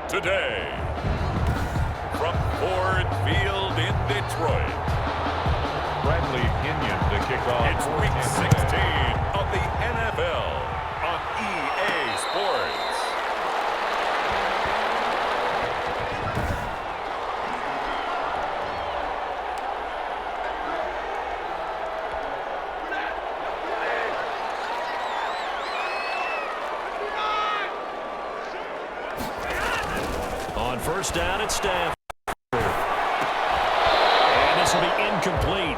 today. From Ford Field in Detroit, Bradley Pinion to kick off. it's Week 16 of the NFL on EA Sports. On first down, it's Stafford. And this will be incomplete.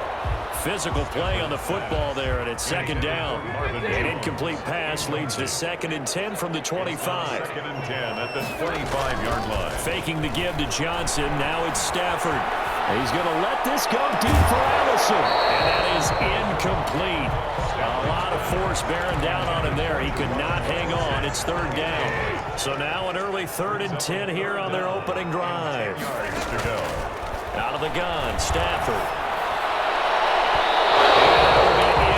Physical play on the football there, and it's second down. An incomplete pass leads to 2nd and 10 from the 25. 2nd and 10 at the 25-yard line. Faking the give to Johnson. Now it's Stafford. He's going to let this go deep for Allison. And that is incomplete. A lot of force bearing down on him there. He could not hang on. It's 3rd down. So now an early 3rd and 10 here on their opening drive. Yards to go. Out of the gun, Stafford.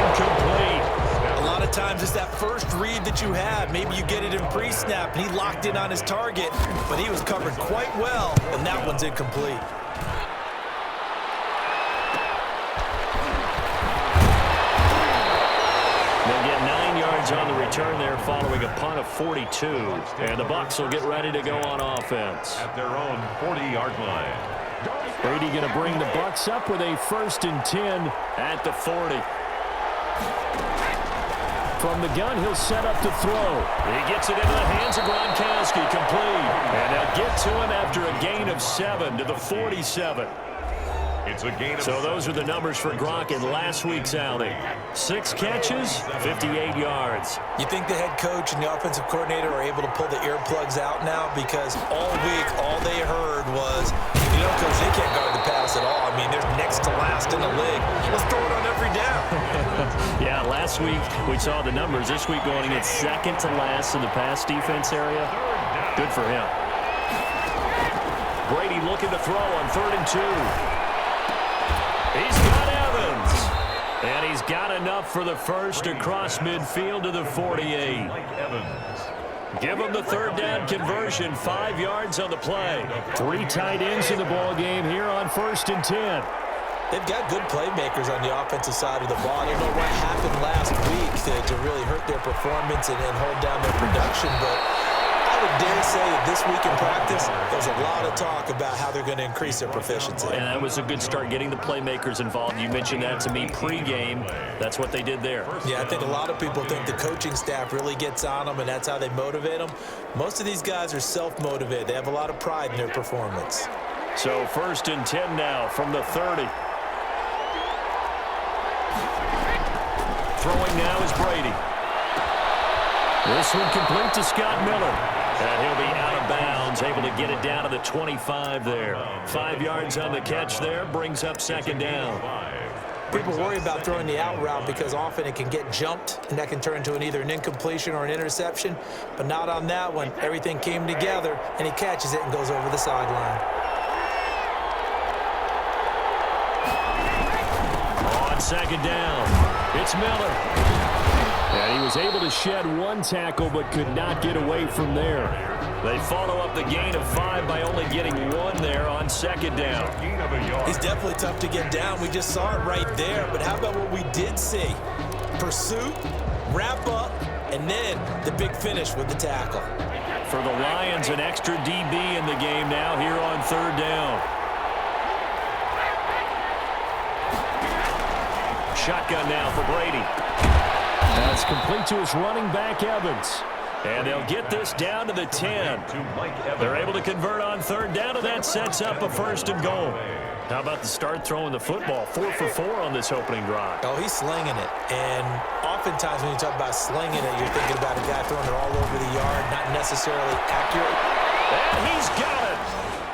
Incomplete. A lot of times it's that first read that you have. Maybe you get it in pre-snap, and he locked in on his target, but he was covered quite well, and that one's incomplete. They'll get 9 yards on the return there following a punt of 42. And the Bucs will get ready to go on offense. At their own 40-yard line. Brady going to bring the Bucs up with a 1st and 10 at the 40. From the gun, he'll set up to throw. He gets it into the hands of Gronkowski, complete. And they'll get to him after a gain of 7 to the 47. It's a gain of So those are the numbers for Gronk in last week's outing. 6 catches, 58 yards. You think the head coach and the offensive coordinator are able to pull the earplugs out now? Because all week, all they heard was, you know, Coach, they can't guard the pass at all. I mean, they're next to last in the league. Let's throw it on every down. Yeah, last week we saw the numbers. This week going against 2nd to last in the pass defense area. Good for him. Brady looking to throw on 3rd and 2. He's got Evans. And he's got enough for the first across midfield to the 48. Give him the 3rd down conversion. 5 yards on the play. 3 tight ends in the ball game here on 1st and 10. They've got good playmakers on the offensive side of the ball. I don't know what happened last week to really hurt their performance and hold down their production, but I would dare say that this week in practice, there's a lot of talk about how they're going to increase their proficiency. And that was a good start, getting the playmakers involved. You mentioned that to me pregame. That's what they did there. Yeah, I think a lot of people think the coaching staff really gets on them, and that's how they motivate them. Most of these guys are self-motivated. They have a lot of pride in their performance. So 1st and 10 now from the 30. Throwing now is Brady. This one complete to Scott Miller. And he'll be out of bounds, able to get it down to the 25 there. 5 yards on the catch there, brings up 2nd down. People worry about throwing the out route because often it can get jumped, and that can turn into either an incompletion or an interception. But not on that one. Everything came together, and he catches it and goes over the sideline. On 2nd down, it's Miller. And he was able to shed 1 tackle but could not get away from there. They follow up the gain of 5 by only getting 1 there on 2nd down. He's definitely tough to get down. We just saw it right there. But how about what we did see? Pursuit, wrap up, and then the big finish with the tackle. For the Lions, an extra DB in the game now here on 3rd down. Shotgun now for Brady. That's complete to his running back, Evans. And they'll get this down to the 10. They're able to convert on 3rd down, and that sets up a 1st and goal. How about the start throwing the football? 4 for 4 on this opening drive. Oh, he's slinging it. And oftentimes when you talk about slinging it, you're thinking about a guy throwing it all over the yard, not necessarily accurate. And he's got it.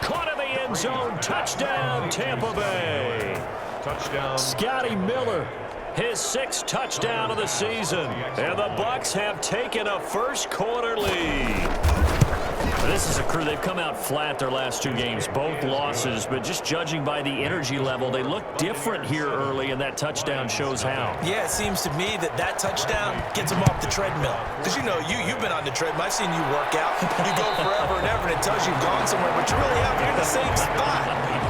Caught in the end zone. Touchdown, Tampa Bay. Touchdown. Scotty Miller, his 6th touchdown of the season. And the Bucs have taken a first quarter lead. This is a crew, they've come out flat their last two games, both losses, but just judging by the energy level, they look different here early, and that touchdown shows how. Yeah, it seems to me that touchdown gets them off the treadmill. Because, you've been on the treadmill. I've seen you work out. You go forever and ever, and it tells you've gone somewhere, but you really haven't. You're in the same spot.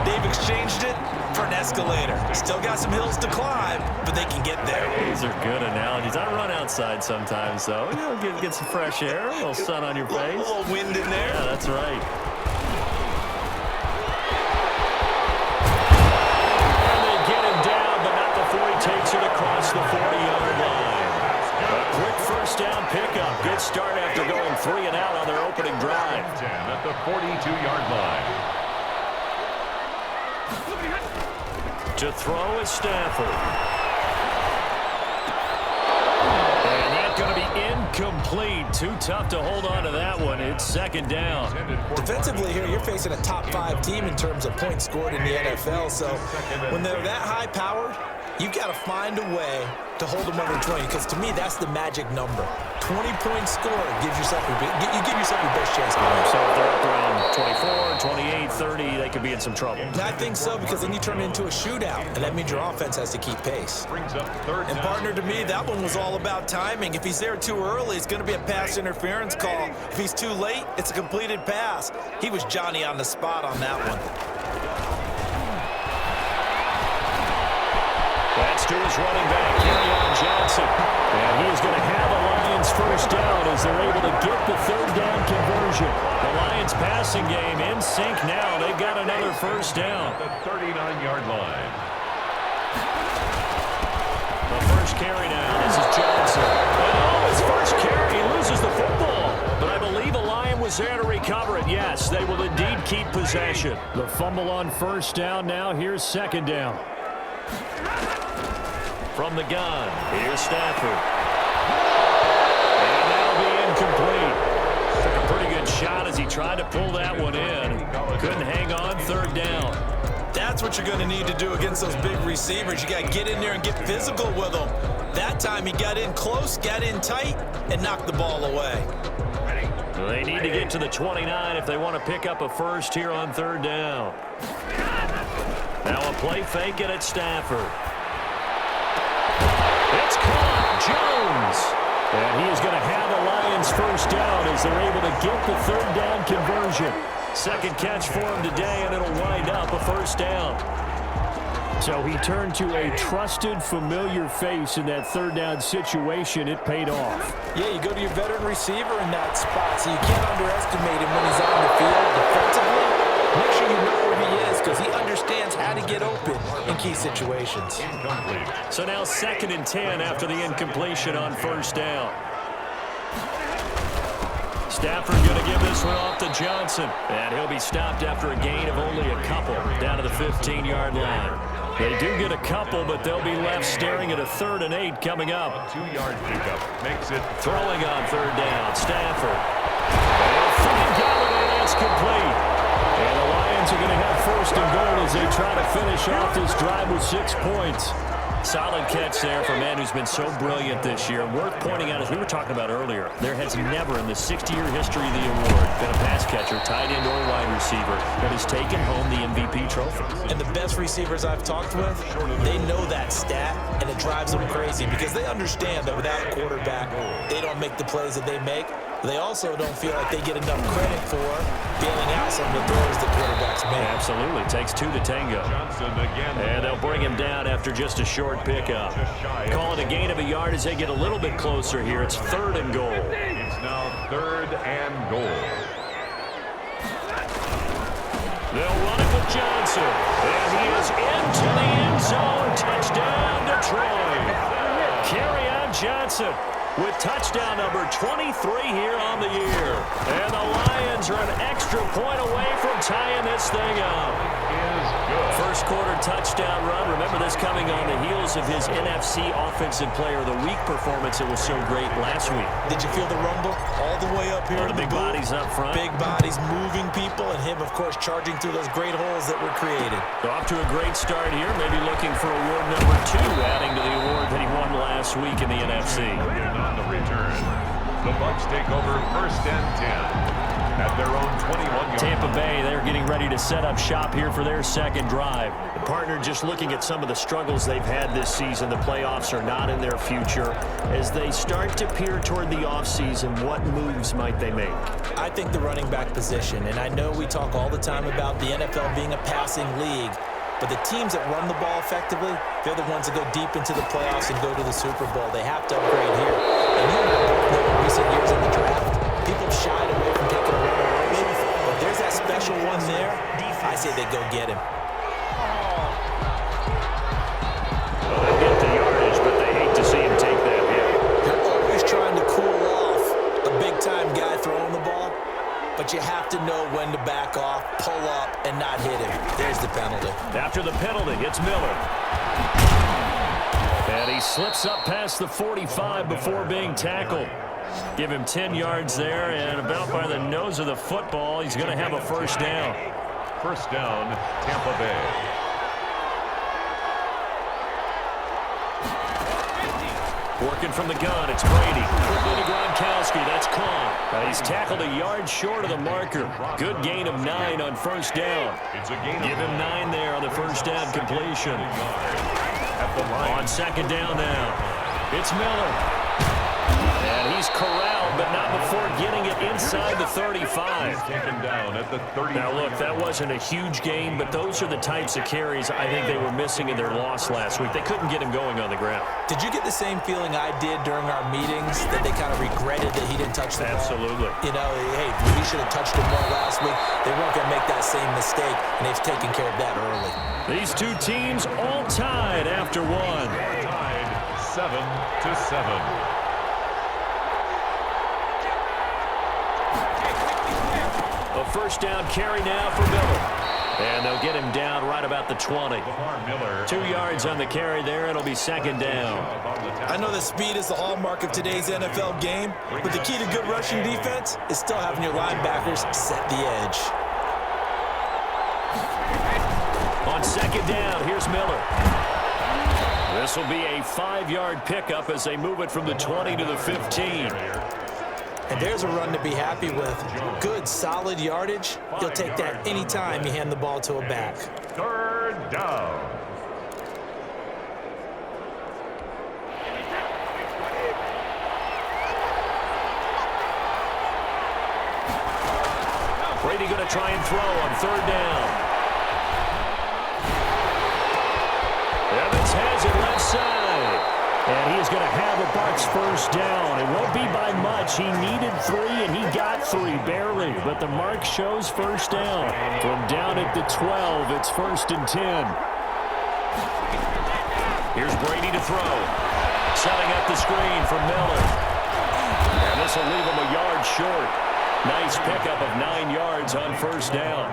They've exchanged it for an escalator. Still got some hills to climb, but they can get there. These are good analogies. I run outside sometimes, though. Get some fresh air, a little sun on your face. A little wind in there. Yeah, that's right. And they get him down, but not before he takes it across the 40-yard line. A quick first down pickup. Good start after going 3 and out on their opening drive. 10 at the 42-yard line. To throw is Stafford. Going to be incomplete. Too tough to hold on to that one. It's second down. Defensively here, you're facing a top 5 team in terms of points scored in the NFL. So when they're that high-powered, you've got to find a way to hold them under 20. Because to me, that's the magic number. 20-point score gives yourself you give yourself your best chance to win. So if they're up around 24, 28, 30, they could be in some trouble. I think so, because then you turn it into a shootout, and that means your offense has to keep pace. And partner, to me, that one was all about timing. If he's there too early, it's going to be a pass interference call. If he's too late, it's a completed pass. He was Johnny on the spot on that one. That's to his running back, Johnson. And he is going to have a Lions first down as they're able to get the third down conversion. The Lions passing game in sync now. They've got another first down. The 39-yard line. The first carry now. This is Johnson. Oh, his first carry. He loses the football. But I believe a Lion was there to recover it. Yes, they will indeed keep possession. The fumble on first down now. Here's second down. From the gun, here's Stafford. And that'll be incomplete. Took a pretty good shot as he tried to pull that one in. Couldn't hang on, third down. That's what you're going to need to do against those big receivers. You got to get in there and get physical with them. That time he got in close, got in tight, and knocked the ball away. They need to get to the 29 if they want to pick up a first here on third down. Now a play fake it at Stafford. It's caught. Jones. And he is going to have the Lions first down as they're able to get the third down conversion. Second catch for him today, and it'll wind up a first down. So he turned to a trusted, familiar face in that third down situation. It paid off. Yeah, you go to your veteran receiver in that spot, so you can't underestimate him when he's on the field defensively. Make sure you know where he is because he understands how to get open in key situations. Incomplete. So now 2nd and 10 after the incompletion on first down. Stafford going to give this one off to Johnson. And he'll be stopped after a gain of only a couple down to the 15-yard line. They do get a couple, but they'll be left staring at a 3rd and 8 coming up. A 2-yard pickup makes it Throwing on third down, Stafford. And that's complete. And the Lions are going to have 1st and goal as they try to finish off this drive with 6 points. Solid catch there for a man who's been so brilliant this year. Worth pointing out, as we were talking about earlier, there has never in the 60-year history of the award been a pass catcher, tight end, or wide receiver that has taken home the MVP trophy. And the best receivers I've talked with, they know that stat, and it drives them crazy because they understand that without a quarterback, they don't make the plays that they make. They also don't feel like they get enough credit for bailing out some of the throws the quarterbacks make. Absolutely. Takes 2 to tango. Johnson again. And they'll bring him down after just a short pickup. Call it a gain of a yard as they get a little bit closer here. It's 3rd and goal. It's now 3rd and goal. They'll run it with Johnson. And he is into the end zone. Touchdown, Detroit. Kerryon Johnson with touchdown number 23 here on the year. And the Lions are an extra point away from tying this thing up. First quarter touchdown run. Remember this coming on the heels of his NFC Offensive Player of the Week performance. It was so great last week. Did you feel the rumble all the way up here? The big bodies up front. Big bodies moving people, and him, of course, charging through those great holes that were created. So off to a great start here. Maybe looking for award number 2, adding to the award that he won last week in the NFC. On the return, the Bucs take over 1st and 10. at their own 21-yard Tampa line. Bay, they're getting ready to set up shop here for their second drive. The partner, just looking at some of the struggles they've had this season, the playoffs are not in their future. As they start to peer toward the offseason, what moves might they make? I think the running back position, and I know we talk all the time about the NFL being a passing league, but the teams that run the ball effectively, they're the ones that go deep into the playoffs and go to the Super Bowl. They have to upgrade here. And you and I both know in recent years in the draft, people shied away from taking a runner early, but there's that special one there. I say they go get him. Well, they get the yardage, but they hate to see him take that hit. They're always trying to cool off a big-time guy throwing the ball, but you have to know when to back off, pull up, and not hit him. There's the penalty. After the penalty, it's Miller. And he slips up past the 45 before being tackled. Give him 10 yards there, and about by the nose of the football, he's going to have a first down. First down, Tampa Bay. Working from the gun, it's Brady. Quickly to Gronkowski, that's caught. He's tackled a yard short of the marker. Good gain of 9 on first down. It's a gain Give him 9 there on the first down completion. at the line. On second down now, it's Miller. And he's corralled, but not before getting it inside the 35. Taken down at the 30. Now, look, that wasn't a huge gain, but those are the types of carries I think they were missing in their loss last week. They couldn't get him going on the ground. Did you get the same feeling I did during our meetings, that they kind of regretted that he didn't touch the ball? Absolutely. You know, hey, we should have touched him more last week. They weren't going to make that same mistake, and they've taken care of that early. These two teams all tied after one. Tied 7-7. A first down carry now for Miller. And they'll get him down right about the 20. Miller. 2 yards on the carry there. It'll be second down. I know that speed is the hallmark of today's NFL game, but the key to good rushing defense is still having your linebackers set the edge. On second down, here's Miller. This will be a 5-yard pickup as they move it from the 20 to the 15. And there's a run to be happy with. Good, solid yardage. You'll take that anytime you hand the ball to a back. Third down. Brady going to try and throw on third down. Evans has it left side. And he is going to have a Bucs first down. It won't be by much. He needed 3, and he got 3, barely. But the mark shows first down. From down at the 12, it's 1st and 10. Here's Brady to throw. Setting up the screen for Miller. And this will leave him a yard short. Nice pickup of 9 yards on first down.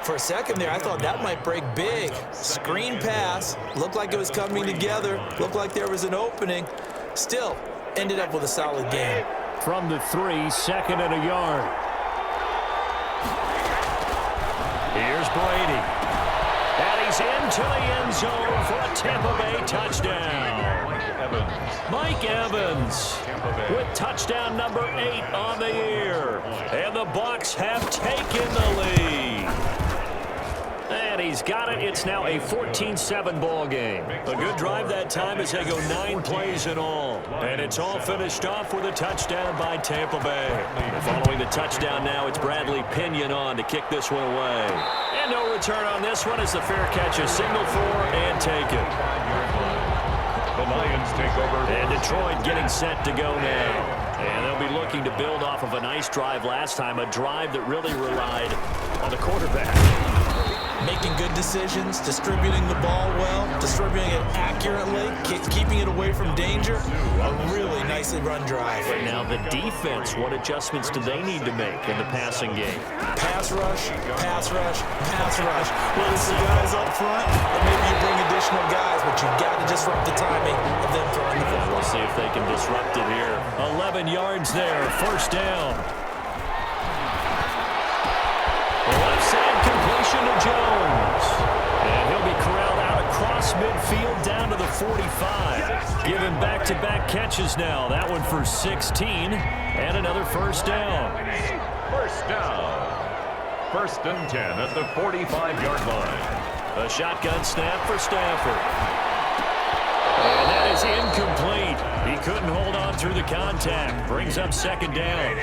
For a second there, I thought that might break big. Screen pass. Looked like it was coming together. Looked like there was an opening. Still, ended up with a solid game. From the 3, second and a yard. Here's Brady. And he's into the end zone for a Tampa Bay touchdown. Mike Evans with touchdown number 8 on the year. And the Bucs have taken the lead. And he's got it. It's now a 14-7 ball game. A good drive that time as they go 9 plays in all. And it's all finished off with a touchdown by Tampa Bay. And following the touchdown now, it's Bradley Pinion on to kick this one away. And no return on this one as the fair catch is signaled for and taken. The Lions take over. And Detroit getting set to go now. And they'll be looking to build off of a nice drive last time, a drive that really relied on the quarterback. Making good decisions, distributing the ball well, distributing it accurately, keeping it away from danger. A really nicely run drive. But now the defense, what adjustments do they need to make in the passing game? Pass rush, pass rush, pass rush. Whether it's the guys up front, or maybe you bring additional guys, but you've got to disrupt the timing of them throwing the football. We'll see if they can disrupt it here. 11 yards there, first down. Left side completion to Jones. And he'll be corralled out across midfield down to the 45. Given back-to-back catches now. That one for 16 and another first down. first down. 1st and 10 at the 45-yard line. A shotgun snap for Stafford. And that is incomplete. He couldn't hold on through the contact. Brings up 2nd down.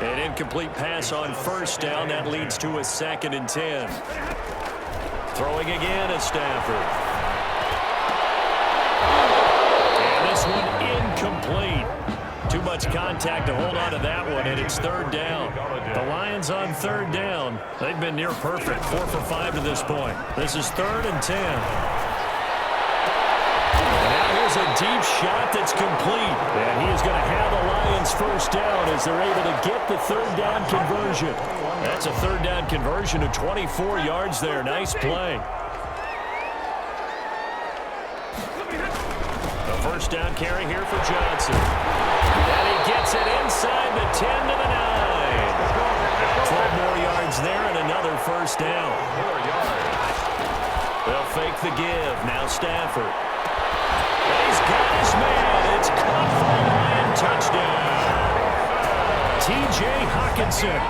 An incomplete pass on 1st down. That leads to a 2nd and 10. Throwing again at Stafford. And this one incomplete. Too much contact to hold on to that one, and it's 3rd down. The Lions on 3rd down. They've been near perfect, 4 for 5 to this point. This is 3rd and 10. And now here's a deep shot that's complete. And he is going to have the Lions 1st down as they're able to get the 3rd down conversion. That's a 3rd down conversion of 24 yards there. Nice play. The 1st down carry here for Johnson. And he gets it inside the 10 to the 9. 12 more yards there and another 1st down. They'll fake the give. Now Stafford. And he's got his man. It's caught for a Lion touchdown. T.J. Hockenson,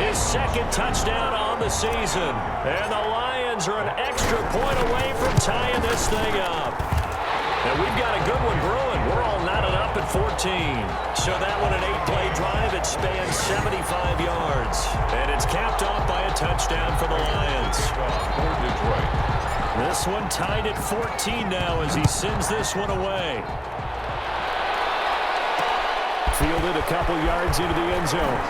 his 2nd touchdown on the season. And the Lions are an extra point away from tying this thing up. And we've got a good one brewing. We're all knotted up at 14. So that one, an 8-play drive. It spans 75 yards. And it's capped off by a touchdown for the Lions. For Detroit. This one tied at 14 now as he sends this one away. Fielded a couple yards into the end zone.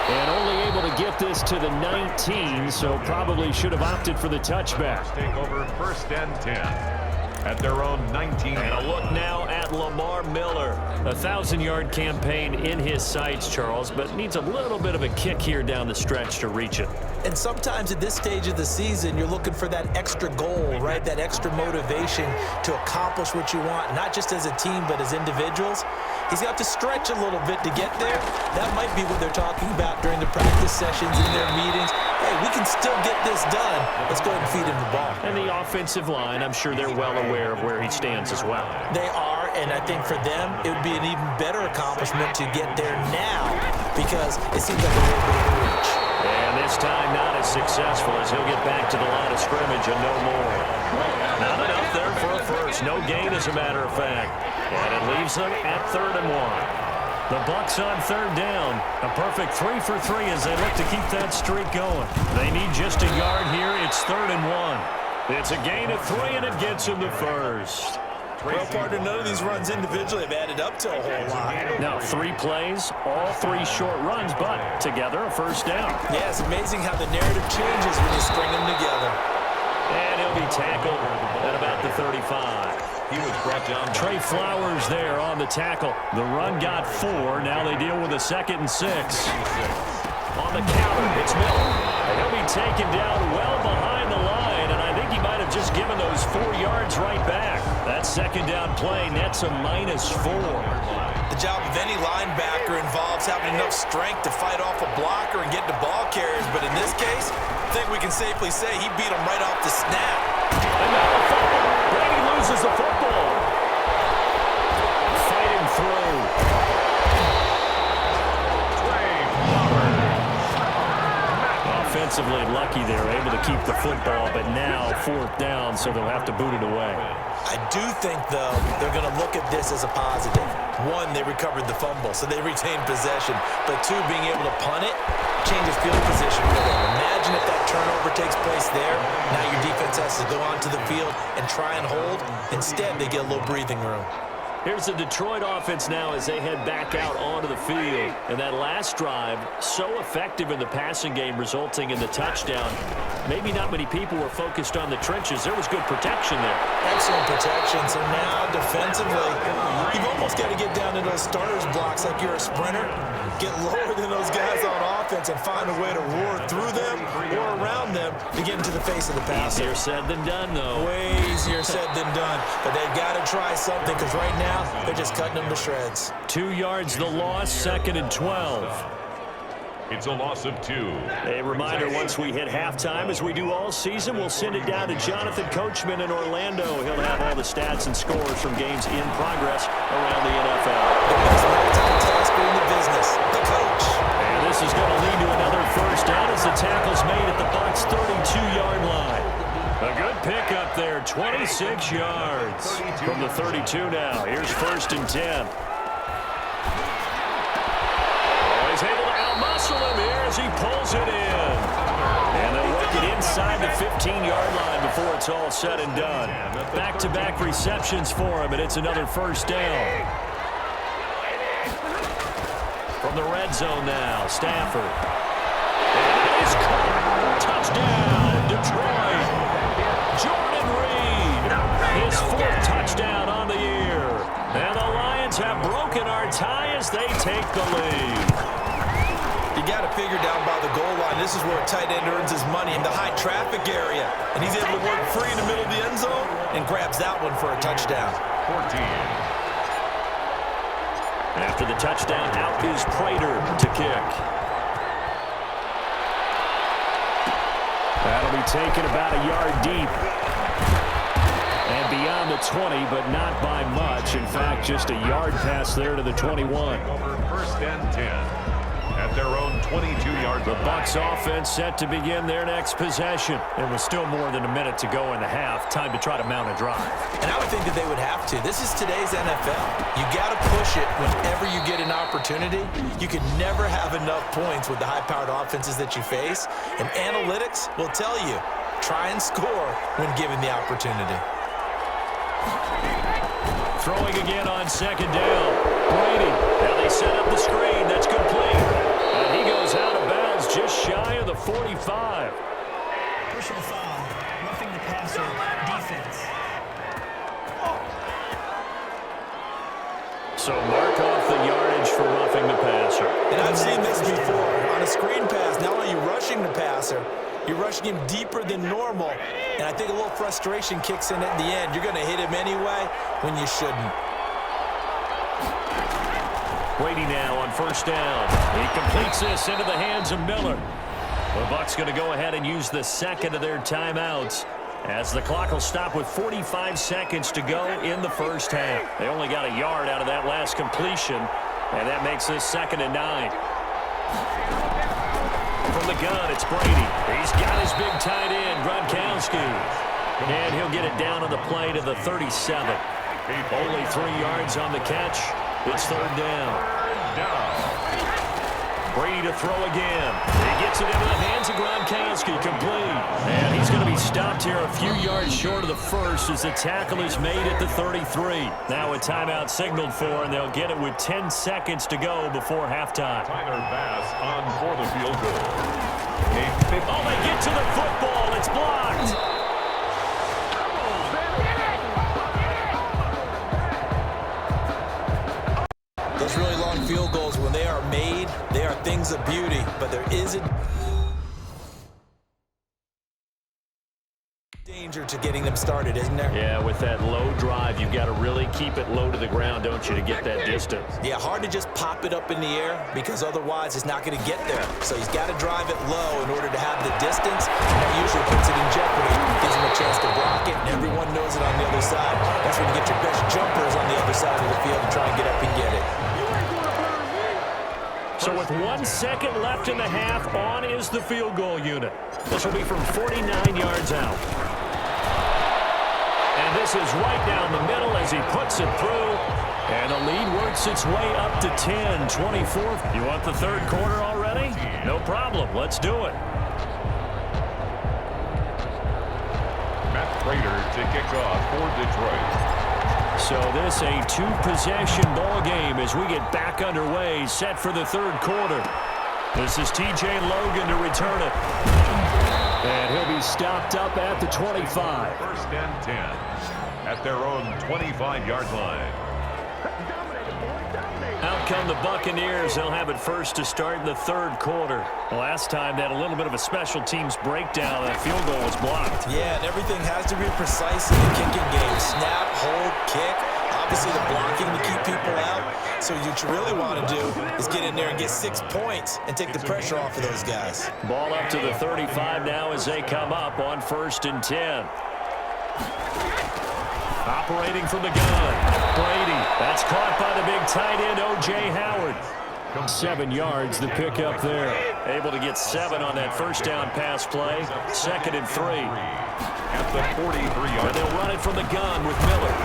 And only able to get this to the 19, so probably should have opted for the touchback. Take over 1st and 10. At their own 19. And a look now at Lamar Miller. A 1,000-yard campaign in his sights, Charles, but needs a little bit of a kick here down the stretch to reach it. And sometimes at this stage of the season, you're looking for that extra goal, right? That extra motivation to accomplish what you want, not just as a team, but as individuals. He's got to stretch a little bit to get there. That might be what they're talking about during the practice sessions in their meetings. Hey, we can still get this done. Let's go ahead and feed him the ball. And the offensive line, I'm sure they're well aware of where he stands as well. They are, and I think for them, it would be an even better accomplishment to get there now because it seems like a little bit of a reach. And this time not as successful as he'll get back to the line of scrimmage and no more. Not enough there for a first. No gain, as a matter of fact. And it leaves them at 3rd and 1. The Bucs on 3rd down. A perfect 3 for 3 as they look to keep that streak going. They need just a yard here. It's 3rd and 1. It's a gain of 3, and it gets them the first. Well, partner, none of these runs individually have added up to a whole lot. Now, 3 plays, all 3 short runs, but together a 1st down. Yeah, it's amazing how the narrative changes when you string them together. And he'll be tackled at about the 35. He was brought down. Trey Flowers there on the tackle. The run got 4. Now they deal with a 2nd and 6. On the counter, it's Miller. And he'll be taken down well behind the line, and I think he might have just given those 4 yards right back. That 2nd down play nets a -4. The job of any linebacker involves having enough strength to fight off a blocker and get to ball carriers, but in this case, I think we can safely say he beat him right off the snap. And now the fumble. Brady loses the football. Fighting through. Offensively lucky they're able to keep the football, but now 4th down, so they'll have to boot it away. I do think, though, they're going to look at this as a positive. 1, they recovered the fumble, so they retained possession. But 2, being able to punt it changes field position for them. Imagine if that turnover takes place there. Now your defense has to go onto the field and try and hold. Instead, they get a little breathing room. Here's the Detroit offense now as they head back out onto the field. And that last drive, so effective in the passing game, resulting in the touchdown. Maybe not many people were focused on the trenches. There was good protection there. Excellent protection. So now, defensively, you've almost got to get down to those starters blocks like you're a sprinter. Get lower than those guys on offense and find a way to roar through them or around them to get into the face of the passer. Easier said than done, though. Way easier said than done. But they've got to try something because right now, they're just cutting them to shreds. 2 yards the loss, 2nd and 12. It's a loss of 2. A reminder, once we hit halftime, as we do all season, we'll send it down to Jonathan Coachman in Orlando. He'll have all the stats and scores from games in progress around the NFL. The best multitasker in the business, the coach. And this this is going to lead to another first down as the tackle's made at the Bucs' 32-yard line. A good pickup there, 26 yards from the 32 now. Here's 1st and 10. He's able to outmuscle him here as he pulls it in. And they'll work it inside the 15-yard line before it's all said and done. Back-to-back receptions for him, and it's another first down. From the red zone now, Stafford. And it is caught. Touchdown, Detroit. Jordan Reed, his 4th touchdown on the year. And the Lions have broken our tie as they take the lead. You got to figure down by the goal line. This is where a tight end earns his money in the high traffic area. And he's able to work free in the middle of the end zone and grabs that one for a touchdown. 14. After the touchdown, out is Prater to kick. That'll be taken about a yard deep. And beyond the 20, but not by much. In fact, just a yard pass there to the 21. Over 1st and 10. At their own 22-yard The line. Bucs offense set to begin their next possession. It was still more than a minute to go in the half. Time to try to mount a drive. And I would think that they would have to. This is today's NFL. You got to push it whenever you get an opportunity. You can never have enough points with the high-powered offenses that you face. And analytics will tell you, try and score when given the opportunity. Throwing again on 2nd down. Brady. Now they set up the screen. That's complete. And he goes out of bounds just shy of the 45. Personal foul, roughing the passer, defense. So mark off the yardage for roughing the passer. And I've seen this before. On a screen pass, not only are you rushing the passer, you're rushing him deeper than normal. And I think a little frustration kicks in at the end. You're going to hit him anyway when you shouldn't. Brady now on 1st down. He completes this into the hands of Miller. The Bucs going to go ahead and use the 2nd of their timeouts as the clock will stop with 45 seconds to go in the first half. They only got a yard out of that last completion, and that makes this 2nd and 9. From the gun, it's Brady. He's got his big tight end, Gronkowski. And he'll get it down on the play to the 37. Only 3 yards on the catch. It's 3rd down. Brady to throw again. He gets it into the hands of Gronkowski, complete. And he's going to be stopped here a few yards short of the first as the tackle is made at the 33. Now a timeout signaled for, and they'll get it with 10 seconds to go before halftime. Tyler Bass on for the field goal. Oh, they get to the football. It's blocked. Those really long field goals, when they are made, they are things of beauty. But there is a danger to getting them started, isn't there? Yeah, with that low drive, you've got to really keep it low to the ground, don't you, to get that distance. Yeah, hard to just pop it up in the air because otherwise it's not going to get there. So he's got to drive it low in order to have the distance. And that usually puts it in jeopardy, gives him a chance to block it, and everyone knows it on the other side. That's when you get your best jumpers on the other side of the field to try and get up and get it. So with 1 second left in the half, on is the field goal unit. This will be from 49 yards out. And this is right down the middle as he puts it through. And the lead works its way up to 10, 24. You want the 3rd quarter already? No problem. Let's do it. Matt Prater to kick off for Detroit. So this a 2-possession ball game as we get back underway, set for the 3rd quarter. This is TJ Logan to return it. And he'll be stopped up at the 25. 1st and 10 at their own 25-yard line. Out come the Buccaneers. They'll have it first to start in the 3rd quarter. Last time they had a little bit of a special teams breakdown. That field goal was blocked. Yeah, and everything has to be precise in the kicking game. Snap, hold, kick. Obviously the blocking to keep people out. So what you really want to do is get in there and get 6 points and take the pressure off of those guys. Ball up to the 35 now as they come up on 1st and 10. Operating from the gun, Brady. That's caught by the big tight end, O.J. Howard. 7 yards, the pickup there. Able to get 7 on that first down pass play. 2nd and 3. At the 43-yard. And they'll run it from the gun with Miller.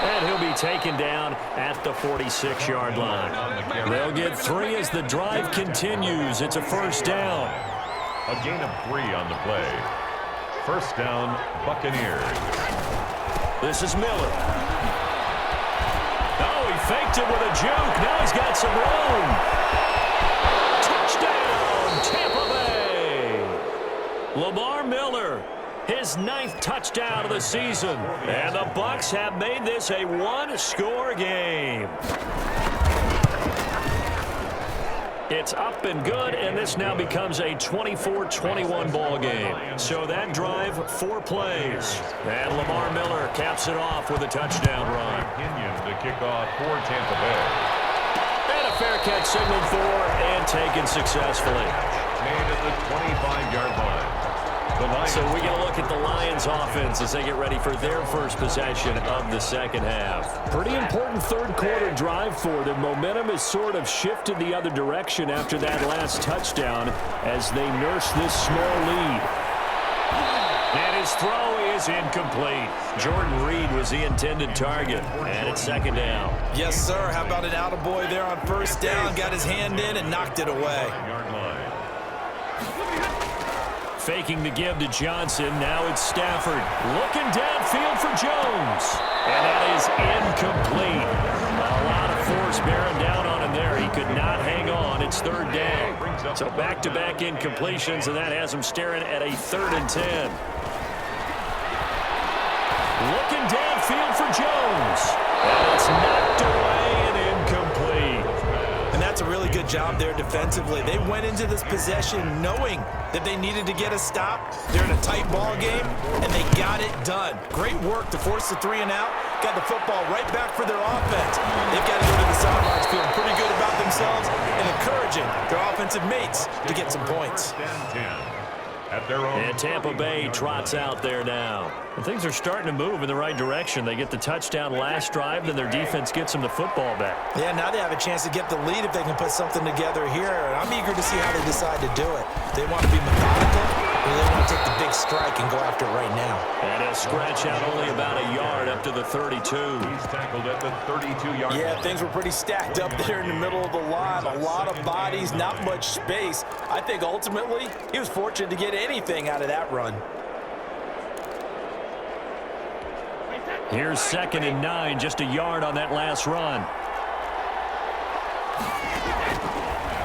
And he'll be taken down at the 46-yard line. They'll get 3 as the drive continues. It's a first down. A gain of 3 on the play. First down, Buccaneers. This is Miller. Oh, he faked it with a juke. Now he's got some room. Touchdown, Tampa Bay. Lamar Miller, his 9th touchdown of the season. And the Bucs have made this a one-score game. It's up and good, and this now becomes a 24-21 ball game. So that drive, 4 plays. And Lamar Miller caps it off with a touchdown run. Opinion to kick off for Tampa Bay. And a fair catch signaled for and taken successfully. Made at the 25-yard line. So we get a look at the Lions offense as they get ready for their first possession of the second half. Pretty important third quarter drive for them. Momentum has sort of shifted the other direction after that last touchdown as they nurse this small lead. And his throw is incomplete. Jordan Reed was the intended target. And it's second down. Yes, sir. How about an attaboy there on first down? Got his hand in and knocked it away. Yard line. Faking the give to Johnson. Now it's Stafford. Looking downfield for Jones. And that is incomplete. A lot of force bearing down on him there. He could not hang on. It's third down. So back-to-back incompletions, and that has him staring at a 3rd and 10. Looking downfield for Jones. And it's knocked away and incomplete. And that's a really good job there defensively. They went into this possession knowing that they needed to get a stop. They're in a tight ball game, and they got it done. Great work to force the 3 and out. Got the football right back for their offense. They've got to go to the sidelines feeling pretty good about themselves and encouraging their offensive mates to get some points. At their own. And Tampa Bay trots out there now. And things are starting to move in the right direction. They get the touchdown last drive, then their defense gets them the football back. Yeah, now they have a chance to get the lead if they can put something together here. And I'm eager to see how they decide to do it. They want to be methodical, or they want to take the big strike and go after it right now. And he'll scratch out only about a yard up to the 32. He's tackled at the 32-yard line. Yeah, things were pretty stacked up there in the middle of the line. A lot of bodies, not much space. I think ultimately he was fortunate to get anything out of that run. Here's 2nd and 9, just a yard on that last run.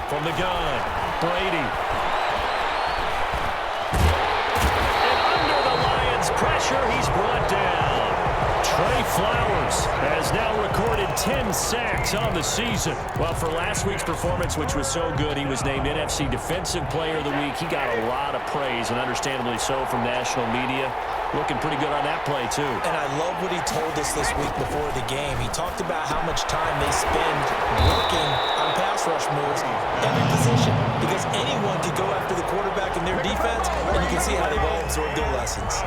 From the gun, Brady. And under the Lions' pressure, he's brought down. Trey Flowers has now recorded 10 sacks on the season. Well, for last week's performance, which was so good, he was named NFC Defensive Player of the Week. He got a lot of praise, and understandably so, from national media. Looking pretty good on that play, too. And I love what he told us this week before the game. He talked about how much time they spend working on pass rush moves, every position, because anyone could go after the quarterback in their defense, and you can see how they've all absorbed their lessons.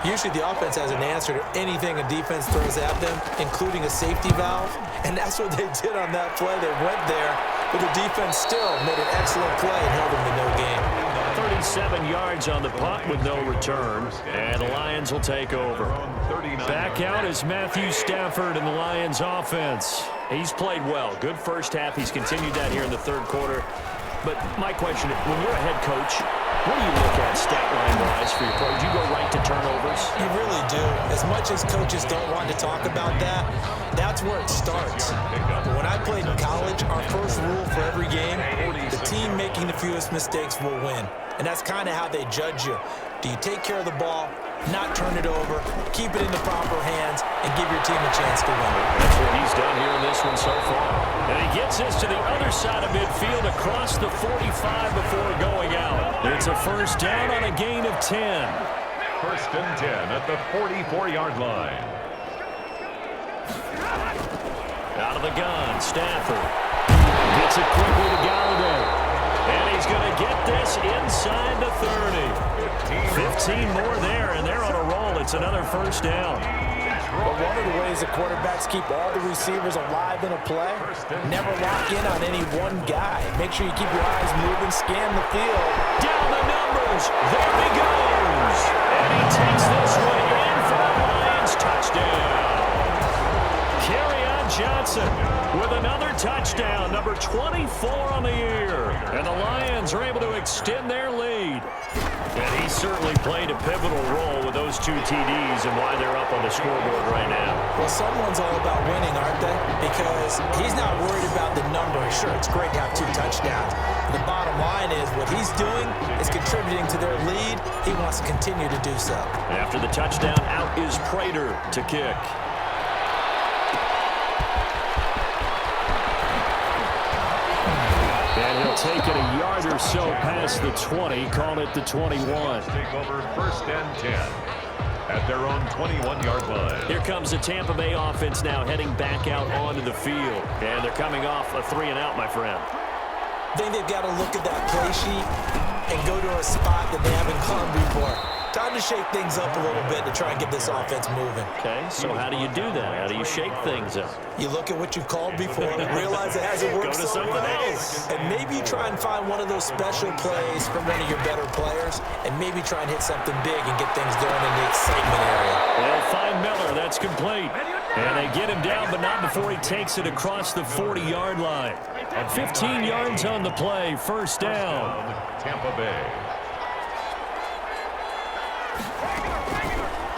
Usually the offense has an answer to anything a defense throws at them, including a safety valve, and that's what they did on that play. They went there, but the defense still made an excellent play and held them to no game. 37 yards on the punt with no return, and the Lions will take over. Back out is Matthew Stafford in the Lions offense. He's played well. Good first half. He's continued that here in the third quarter. But my question, when you're a head coach, what do you look at stat line-wise for your play? Do you go right to turnovers? You really do. As much as coaches don't want to talk about that, that's where it starts. When I played in college, our first rule for every game, the team making the fewest mistakes will win. And that's kind of how they judge you. Do you take care of the ball, not turn it over, keep it in the proper hands, and give your team a chance to win? That's what he's done here in this one so far. And he gets this to the other side of midfield across the 45 before going out. It's a first down on a gain of 10. First and 10 at the 44-yard line. Out of the gun, Stafford gets it quickly to Galladay. And he's going to get this inside the 30. 15 more there, and they're on a roll. It's another first down. But one of the ways the quarterbacks keep all the receivers alive in a play, never lock in on any one guy. Make sure you keep your eyes moving, scan the field. Down the numbers. There he goes. And he takes this one in for the Lions touchdown. Kerryon Johnson with another touchdown, number 24 on the year. And the Lions are able to extend their lead. And he certainly played a pivotal role with those 2 TDs and why they're up on the scoreboard right now. Well, someone's all about winning, aren't they? Because he's not worried about the number. Sure, it's great to have 2 touchdowns. The bottom line is what he's doing is contributing to their lead. He wants to continue to do so. After the touchdown, out is Prater to kick. And he'll take it a yard or so past the 20, call it the 21. Take over 1st and 10 at their own 21-yard line. Here comes the Tampa Bay offense now heading back out onto the field. And they're coming off a 3-and-out, my friend. I think they've got to look at that play sheet and go to a spot that they haven't gone before. Time to shake things up a little bit to try and get this offense moving. Okay, so how do you do that? How do you shake things up? You look at what you've called before, realize it hasn't worked Go to so something well, else. and maybe you try and find one of those special plays from one of your better players, and maybe try and hit something big and get things going in the excitement area. They'll find Miller. That's complete. And they get him down, but not before he takes it across the 40-yard line. 15 yards on the play, 1st down. Tampa Bay.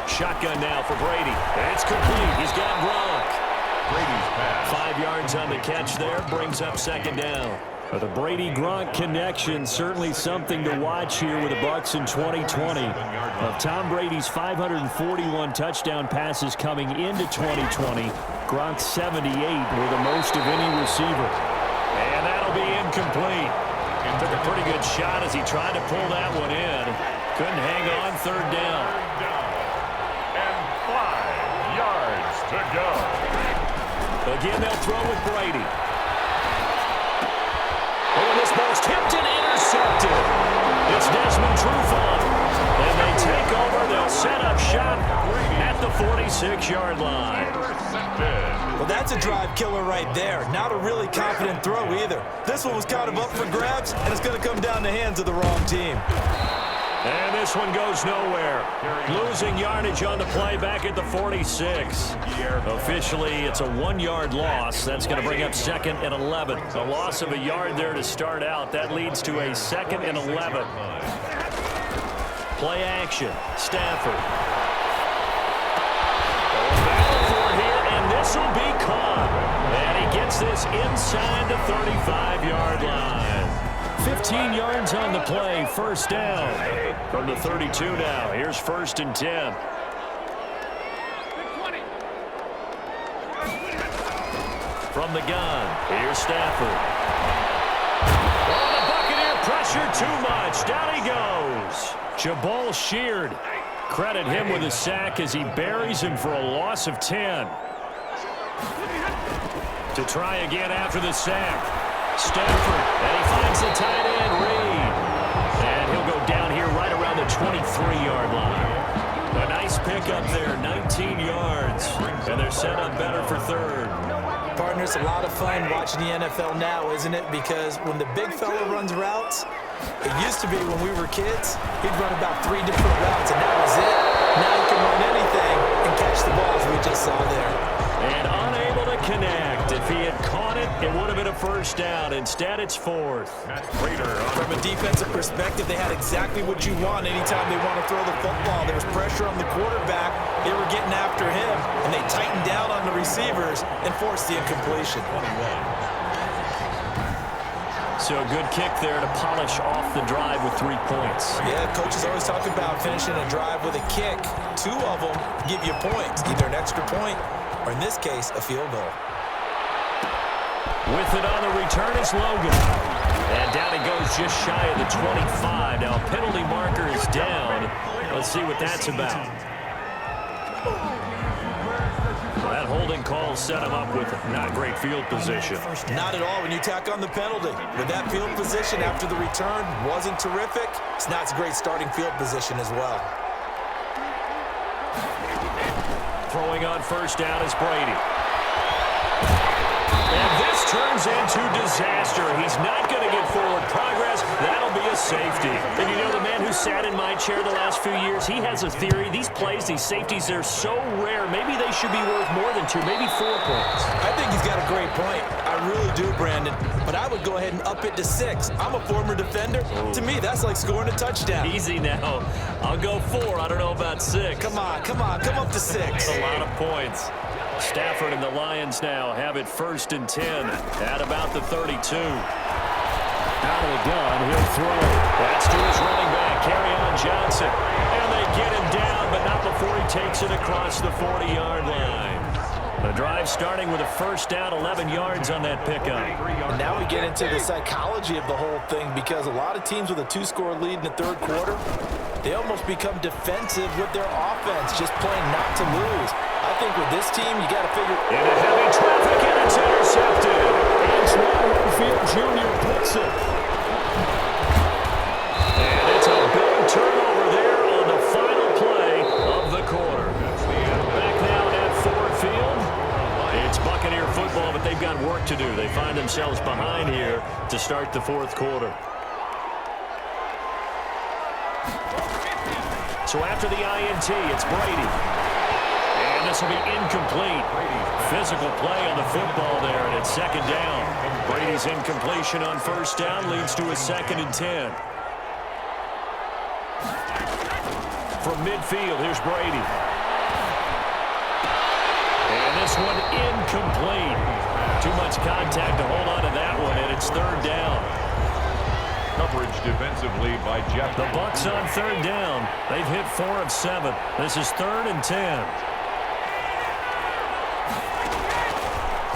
Shotgun now for Brady. It's complete. He's got Gronk. Brady's pass. 5 yards on the catch there. Brings up 2nd down. The Brady-Gronk connection, certainly something to watch here with the Bucs in 2020. Of Tom Brady's 541 touchdown passes coming into 2020, Gronk's 78 were the most of any receiver. And that'll be incomplete. Took a pretty good shot as he tried to pull that one in. Couldn't hang on, 3rd down. And 5 yards to go. Again, they'll throw with Brady. Oh, and this ball's tipped and intercepted. It's Desmond Trufant. And they take over. They'll set up shop at the 46-yard line. Well, that's a drive killer right there. Not a really confident throw either. This one was kind of up for grabs, and it's going to come down the hands of the wrong team. And this one goes nowhere. Losing yardage on the play back at the 46. Officially, it's a 1-yard loss. That's going to bring up 2nd and 11. A loss of a yard there to start out. That leads to a 2nd and 11. Play action. Stafford. Battle for it here, and this will be caught. And he gets this inside the 35-yard line. 15 yards on the play, 1st down. From the 32 now, here's 1st and 10. From the gun, here's Stafford. Oh, the Buccaneer pressure too much. Down he goes. Jabal Sheard. Credit him with a sack as he buries him for a loss of 10. To try again after the sack. Stafford, and he finds the tight end, Reed. And he'll go down here right around the 23-yard line. A nice pickup there, 19 yards. And they're set up better for 3rd. Partner, it's a lot of fun watching the NFL now, isn't it? Because when the big fella runs routes, it used to be when we were kids, he'd run about 3 different routes, and that was it. Now he can run anything and catch the balls we just saw there. And unable to connect. If he had caught it, it would have been a 1st down. Instead, it's 4th. From a defensive perspective, they had exactly what you want anytime they want to throw the football. There was pressure on the quarterback. They were getting after him, and they tightened down on the receivers and forced the incompletion. So a good kick there to polish off the drive with 3 points. Yeah, coaches always talk about finishing a drive with a kick. 2 of them give you points, either an extra point or, in this case, a field goal. With it on the return is Logan. And down he goes just shy of the 25. Now a penalty marker is down. Let's see what that's about. Well, that holding call set him up with not great field position. Not at all when you tack on the penalty. With that field position after the return wasn't terrific, it's not a great starting field position as well. Throwing on first down is Brady. And this turns into disaster. He's not going to get forward progress. That'll be a safety. And you know, the man who sat in my chair the last few years, he has a theory. These plays, these safeties, they're so rare. Maybe they should be worth more than 2, maybe 4 points. I think he's got a great point. I really do, Brandon. But I would go ahead and up it to 6. I'm a former defender. To me, that's like scoring a touchdown. Easy now. I'll go 4. I don't know about 6. Come on. Come up to 6. That's a lot of points. Stafford and the Lions now have it 1st and 10 at about the 32. Out of the gun, he'll throw. That's to his running back, Kerryon Johnson. And they get him down, but not before he takes it across the 40-yard line. The drive starting with a first down, 11 yards on that pickup. And now we get into the psychology of the whole thing, because a lot of teams with a 2-score lead in the third quarter, they almost become defensive with their offense, just playing not to lose. I think with this team, you got to figure. Into heavy traffic, and it's intercepted. Antoine Winfield Jr. puts it. And it's a big turnover there on the final play of the quarter. Back now at Ford Field. It's Buccaneer football, but they've got work to do. They find themselves behind here to start the fourth quarter. So after the INT, it's Brady. And this will be incomplete. Physical play on the football there, and it's 2nd down. Brady's incompletion on first down leads to a 2nd and 10. From midfield, here's Brady. And this one incomplete. Too much contact to hold on to that one, and it's 3rd down. Coverage defensively by Jeff. The Bucs on 3rd down. They've hit 4 of 7. This is 3rd and 10.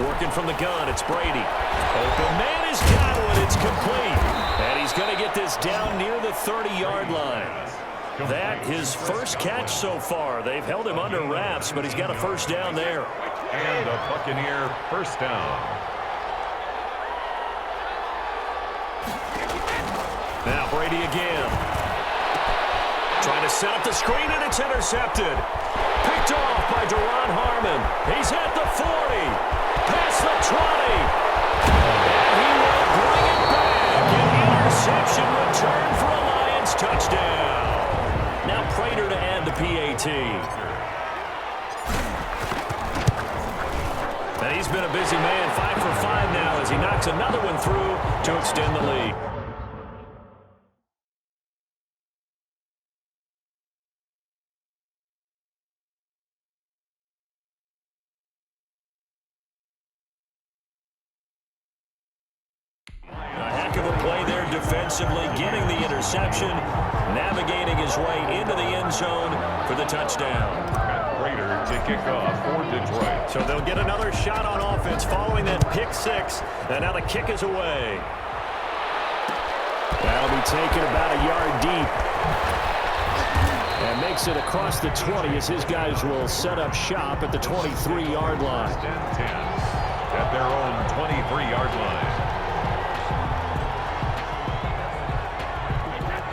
Working from the gun, it's Brady. Open man has got one. It's complete. And he's going to get this down near the 30-yard line. That his first catch so far. They've held him under wraps, but he's got a first down there. And a Buccaneer first down. Now Brady again. Trying to set up the screen, and it's intercepted. Picked off by Duron Harmon. He's at the 40. Past the 20. And he will bring it back. An interception return for a Lions touchdown. Now Prater to add the PAT. And he's been a busy man. 5 for 5 now as he knocks another one through to extend the lead. Defensively, getting the interception, navigating his way into the end zone for the touchdown. Prater to kick off for Detroit. So they'll get another shot on offense following that pick 6, and now the kick is away. That'll be taken about a yard deep. And makes it across the 20 as his guys will set up shop at the 23-yard line. 10 at their own 23-yard line.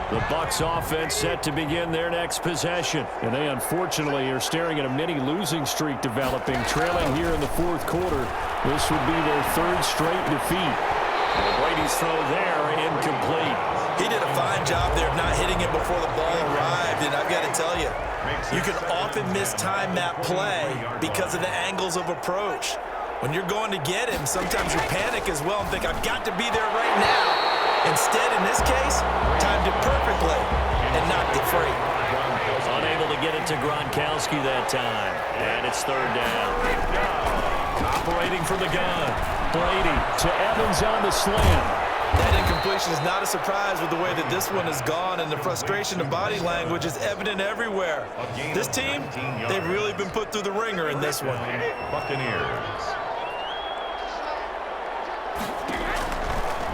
The Bucs offense set to begin their next possession. And they unfortunately are staring at a mini losing streak developing, trailing here in the fourth quarter. This would be their 3rd straight defeat. And Brady's throw there, incomplete. He did a fine job there of not hitting it before the ball arrived, and I've got to tell you, you can often mistime that play because of the angles of approach. When you're going to get him, sometimes you panic as well and think, I've got to be there right now. Instead, in this case, timed it perfectly and knocked it free. Unable to get it to Gronkowski that time. And it's 3rd down. Operating from the gun. Brady to Evans on the slam. That incompletion is not a surprise with the way that this one has gone, and the frustration of body language is evident everywhere. This team, they've really been put through the ringer in this one. Buccaneers.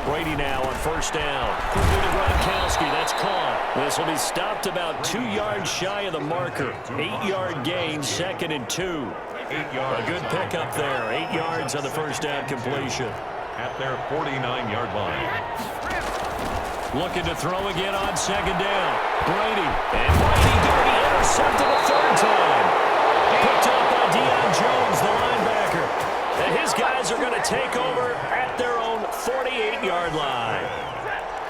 Brady now on first down. Quickly to Gronkowski. That's caught. This will be stopped about 2 yards shy of the marker. 8-yard gain, 2nd and 2. 8 yards. A good pickup there. 8 yards on the first down completion. At their 49-yard line. Looking to throw again on 2nd down. Brady. And Brady going to be intercepted a 3rd time. Picked up by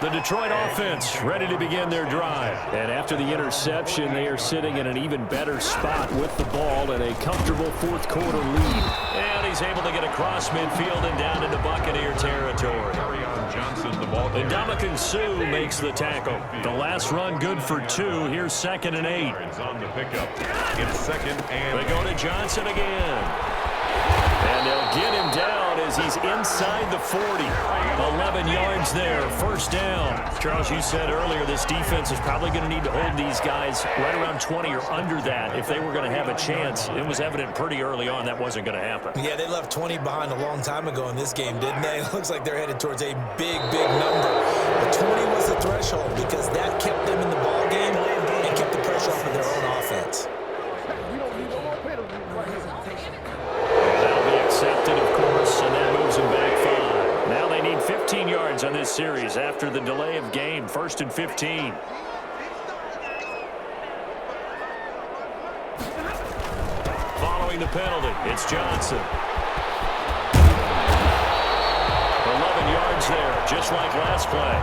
The Detroit offense ready to begin their drive. And after the interception, they are sitting in an even better spot with the ball and a comfortable fourth quarter lead. And he's able to get across midfield and down into Buccaneer territory. And Ndamukong Suh makes the tackle. The last run good for 2. Here's 2nd and 8. On the pickup. It's 2nd and They go to Johnson again. And they'll get him down as he's inside the 40. 11 yards there, 1st down. Charles, you said earlier this defense is probably going to need to hold these guys right around 20 or under that if they were going to have a chance. It was evident pretty early on that wasn't going to happen. Yeah, they left 20 behind a long time ago in this game, didn't they? It looks like they're headed towards a big, big number. But 20 was the threshold because that kept them in the ball game and kept the pressure off of their own offense. Accepted, of course, and that moves them back 5. Now they need 15 yards on this series after the delay of game. 1st and 15. Following the penalty, it's Johnson. 11 yards there, just like last play.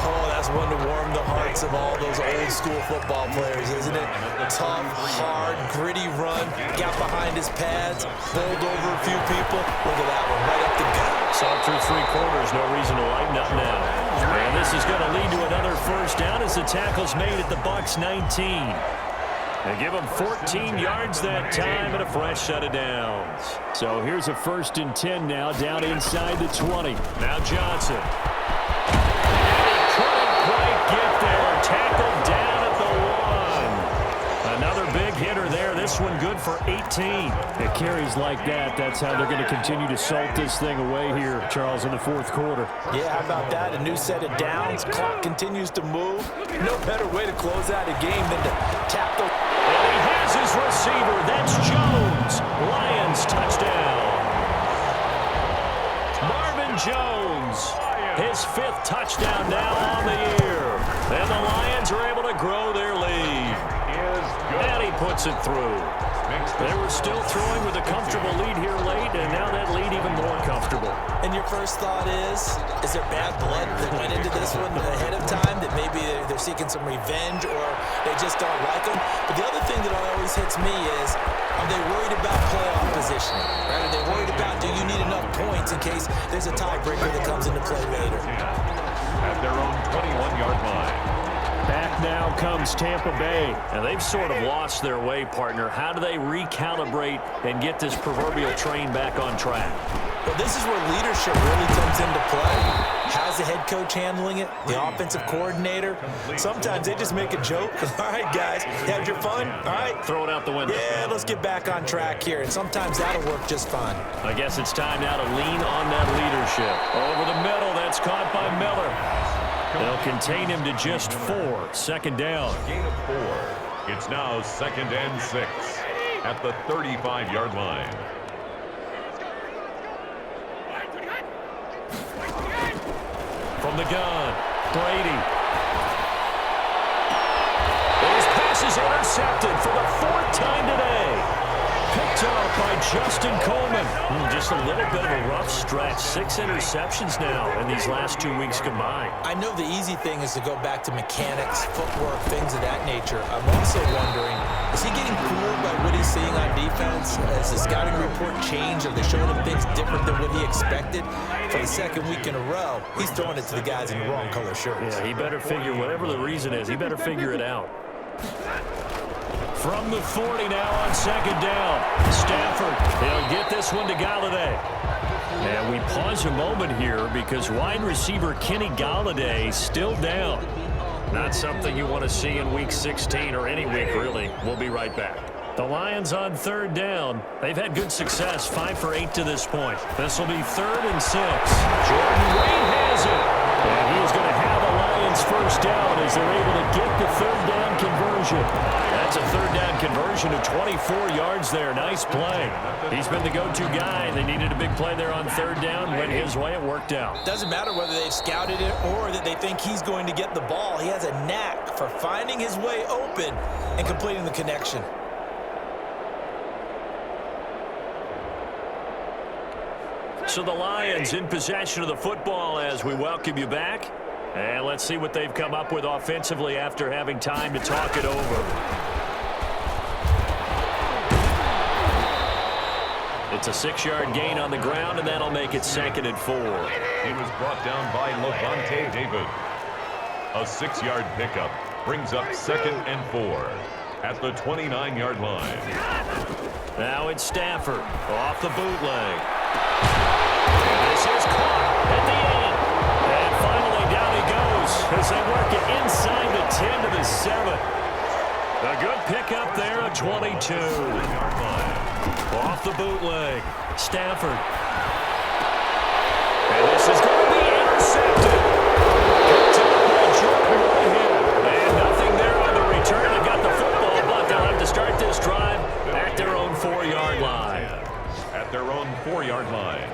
Oh, that's one to warm the hearts of all those old school football players, isn't it? Tough, hard, gritty run, got behind his pads, bowled over a few people. Look at that one, right up the gut. Saw it through 3 quarters, no reason to lighten up now. And this is going to lead to another 1st down as the tackle's made at the Bucs 19. They give him 14 yards that time and a fresh set of downs. So here's a 1st and 10 now, down inside the 20. Now Johnson. And he couldn't quite get there. Tackled down at the 1. Another big hitter there. This one good for 18. It carries like that. That's how they're going to continue to salt this thing away here, Charles, in the 4th quarter. Yeah, how about that? A new set of downs. Clock continues to move. No better way to close out a game than to tap the... And he has his receiver. That's Jones. Lions touchdown. Marvin Jones. His 5th touchdown now on the year. And the Lions are able to grow their lead. And he puts it through. They were still throwing with a comfortable lead here late, and now that lead even more comfortable. And your first thought is there bad blood that went into this one ahead of time, that maybe they're seeking some revenge or they just don't like them? But the other thing that always hits me is, are they worried about playoff positioning? Right? Are they worried about, do you need enough points in case there's a tiebreaker that comes into play later? At their own 21-yard line. Back now comes Tampa Bay, and they've sort of lost their way, partner. How do they recalibrate and get this proverbial train back on track? Well, this is where leadership really comes into play. How's the head coach handling it? The offensive coordinator? Sometimes they just make a joke. All right, guys, had your fun? All right. Throw it out the window. Yeah, let's get back on track here. And sometimes that'll work just fine. I guess it's time now to lean on that leadership. Over the middle, that's caught by Miller. They'll contain him to just 4. 2nd down. Gain of 4. It's now 2nd and 6 at the 35-yard line. From the gun, Brady. His pass is intercepted for the 4th time today. Picked off by Justin Coleman. Just a little bit of a rough stretch. 6 interceptions now in these last 2 weeks combined. I know the easy thing is to go back to mechanics, footwork, things of that nature. I'm also wondering, is he getting fooled by what he's seeing on defense? Has the scouting report changed? Are they showing him things different than what he expected? For the 2nd week in a row, he's throwing it to the guys in the wrong color shirts. Yeah, he better figure, whatever the reason is, he better figure it out. From the 40 now on 2nd down. Stafford, he'll get this one to Galladay. And we pause a moment here because wide receiver Kenny Galladay still down. Not something you want to see in Week 16 or any week, really. We'll be right back. The Lions on 3rd down. They've had good success, 5 for 8 to this point. This will be 3rd and 6. Jordan Wade has it. And he's going to have a Lions 1st down as they're able to get the 3rd down conversion. That's a 3rd down conversion of 24 yards there. Nice play. He's been the go-to guy. They needed a big play there on 3rd down. Went his way. It worked out. Doesn't matter whether they've scouted it or that they think he's going to get the ball. He has a knack for finding his way open and completing the connection. So the Lions in possession of the football as we welcome you back. And let's see what they've come up with offensively after having time to talk it over. It's a 6-yard gain on the ground, and that'll make it 2nd and 4. He was brought down by Levante David. A 6-yard pickup brings up 2nd and 4 at the 29-yard line. Now it's Stafford off the bootleg. And this is caught at the end. And finally down he goes as they work it inside the 10 to the 7. A good pickup there at 22. Off the bootleg. Stafford. And this is going to be intercepted. And nothing there on the return. They got the football, but they'll have to start this drive at their own 4-yard line. At their own 4-yard line.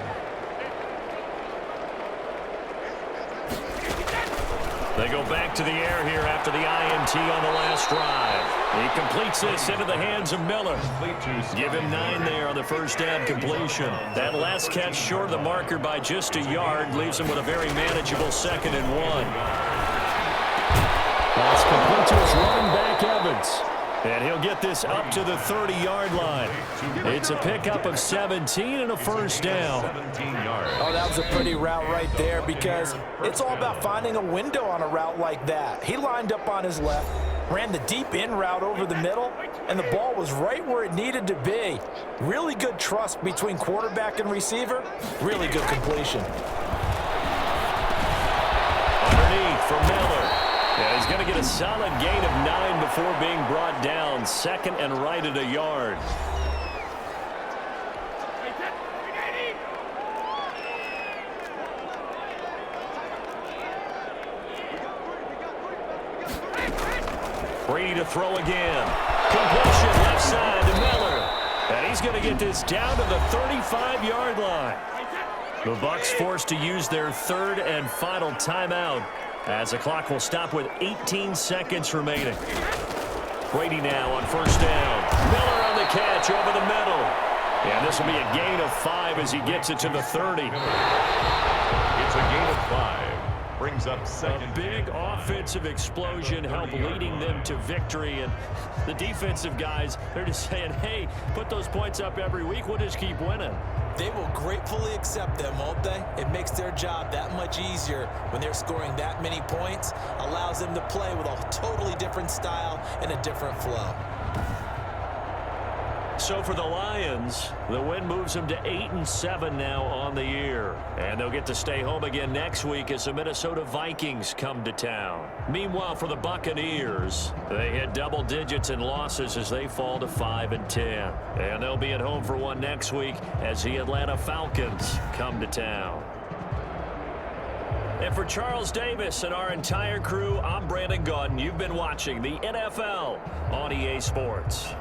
They go back to the air here after the INT on the last drive. He completes this into the hands of Miller. Give him 9 there on the first down completion. That last catch short of the marker by just a yard leaves him with a very manageable 2nd and 1. Pass complete to his running back, Evans. And he'll get this up to the 30-yard line. It's a pickup of 17 and a first down. 17 yards. Oh, that was a pretty route right there because it's all about finding a window on a route like that. He lined up on his left, ran the deep in route over the middle, and the ball was right where it needed to be. Really good trust between quarterback and receiver. Really good completion. Underneath for Miller. Yeah, he's going to get a solid gain of 9 before being brought down. 2nd and right at a yard. Brady to throw again. Completion left side to Miller. And he's going to get this down to the 35-yard line. The Bucs forced to use their 3rd and final timeout as the clock will stop with 18 seconds remaining. Brady now on first down. Miller on the catch over the middle. And this will be a gain of 5 as he gets it to the 30. It's a gain of 5. Brings up 2nd. A big offensive explosion helped leading them to victory. And the defensive guys, they're just saying, hey, put those points up every week. We'll just keep winning. They will gratefully accept them, won't they? It makes their job that much easier when they're scoring that many points. Allows them to play with a totally different style and a different flow. So for the Lions, the win moves them to 8-7 now on the year. And they'll get to stay home again next week as the Minnesota Vikings come to town. Meanwhile, for the Buccaneers, they hit double digits in losses as they fall to 5-10. And they'll be at home for one next week as the Atlanta Falcons come to town. And for Charles Davis and our entire crew, I'm Brandon Gaudin. You've been watching the NFL on EA Sports.